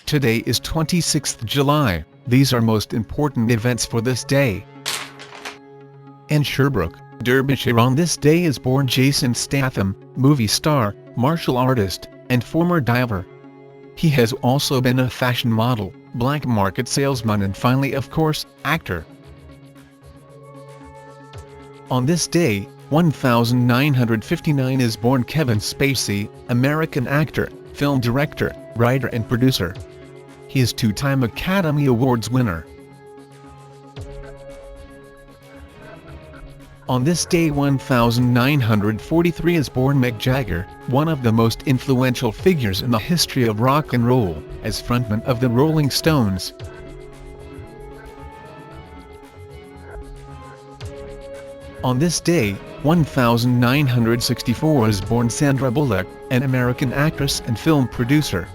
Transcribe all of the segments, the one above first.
Today is 26th July. These are most important events for this day. In Sherbrooke, Derbyshire, on this day is born Jason Statham, movie star, martial artist, and former diver. He has also been a fashion model, black market salesman, and finally, of course, actor. On this day, 1959 is born Kevin Spacey, American actor, film director, writer and producer. He is two-time Academy Awards winner. On this day 1943 is born Mick Jagger, one of the most influential figures in the history of rock and roll, as frontman of the Rolling Stones. On this day, 1964 is born Sandra Bullock, an American actress and film producer.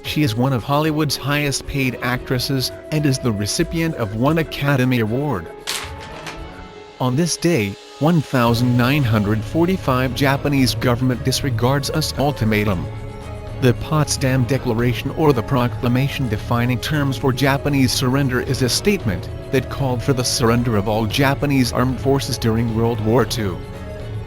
She is one of Hollywood's highest-paid actresses, and is the recipient of one Academy Award. On this day, 1945 Japanese government disregards US ultimatum. The Potsdam Declaration, or the proclamation defining terms for Japanese surrender, is a statement that called for the surrender of all Japanese armed forces during World War II.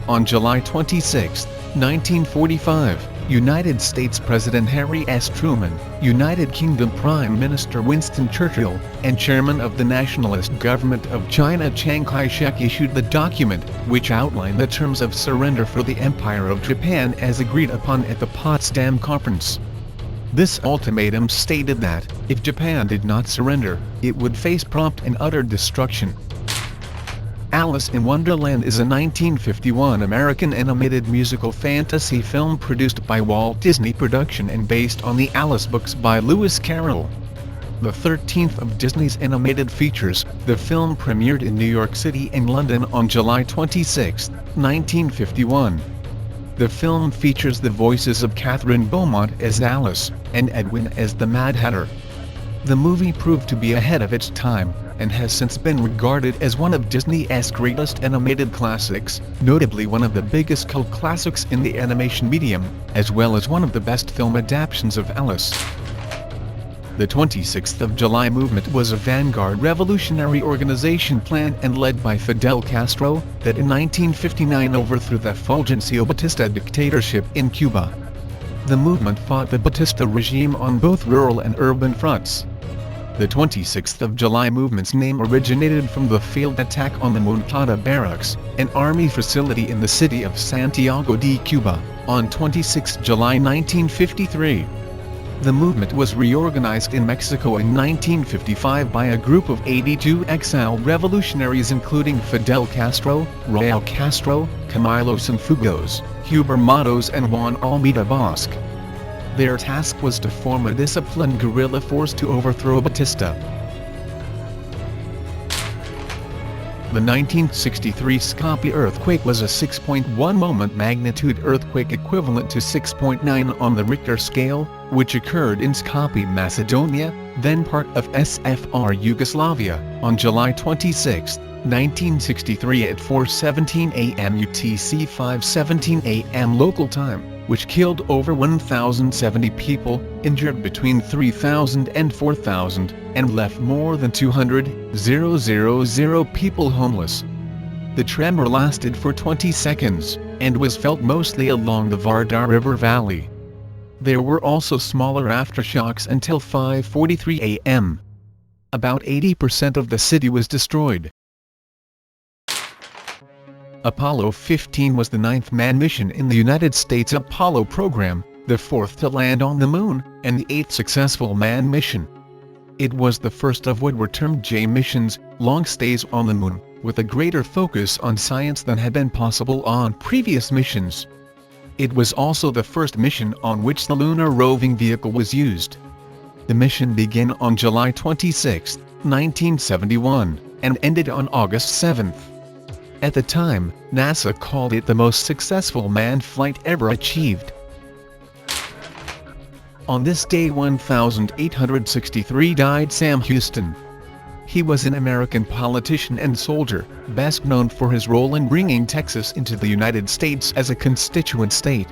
On July 26, 1945, United States President Harry S. Truman, United Kingdom Prime Minister Winston Churchill, and Chairman of the Nationalist Government of China Chiang Kai-shek issued the document, which outlined the terms of surrender for the Empire of Japan as agreed upon at the Potsdam Conference. This ultimatum stated that, if Japan did not surrender, it would face prompt and utter destruction. Alice in Wonderland is a 1951 American animated musical fantasy film produced by Walt Disney Production and based on the Alice books by Lewis Carroll. The 13th of Disney's animated features, the film premiered in New York City and London on July 26, 1951. The film features the voices of Catherine Beaumont as Alice, and Edwin as the Mad Hatter. The movie proved to be ahead of its time, and has since been regarded as one of Disney's greatest animated classics, notably one of the biggest cult classics in the animation medium, as well as one of the best film adaptations of Alice. The 26th of July movement was a vanguard revolutionary organization planned and led by Fidel Castro, that in 1959 overthrew the Fulgencio Batista dictatorship in Cuba. The movement fought the Batista regime on both rural and urban fronts. The 26th of July movement's name originated from the failed attack on the Moncada Barracks, an army facility in the city of Santiago de Cuba, on 26 July 1953. The movement was reorganized in Mexico in 1955 by a group of 82 exiled revolutionaries including Fidel Castro, Raul Castro, Camilo Cienfuegos, Huber Matos and Juan Almeida Bosque. Their task was to form a disciplined guerrilla force to overthrow Batista. The 1963 Skap Earthquake was a 6.1 moment magnitude earthquake equivalent to 6.9 on the Richter scale, which occurred in Skopje, Macedonia, then part of SFR Yugoslavia, on July 26, 1963 at 4:17 a.m. UTC 5:17 a.m. local time, which killed over 1,070 people, injured between 3,000 and 4,000, and left more than 200,000 people homeless. The tremor lasted for 20 seconds, and was felt mostly along the Vardar River Valley. There were also smaller aftershocks until 5:43 a.m. About 80% of the city was destroyed. Apollo 15 was the 9th manned mission in the United States Apollo program, the 4th to land on the Moon, and the 8th successful manned mission. It was the first of what were termed J missions, long stays on the Moon, with a greater focus on science than had been possible on previous missions. It was also the first mission on which the lunar roving vehicle was used. The mission began on July 26, 1971, and ended on August 7. At the time, NASA called it the most successful manned flight ever achieved. On this day 1863 died Sam Houston. He was an American politician and soldier, best known for his role in bringing Texas into the United States as a constituent state.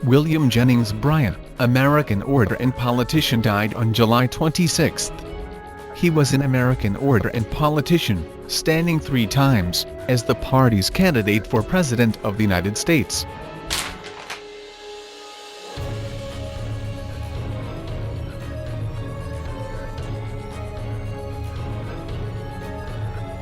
William Jennings Bryan, American orator and politician, died on July 26. He was an American orator and politician, standing 3 times as the party's candidate for President of the United States.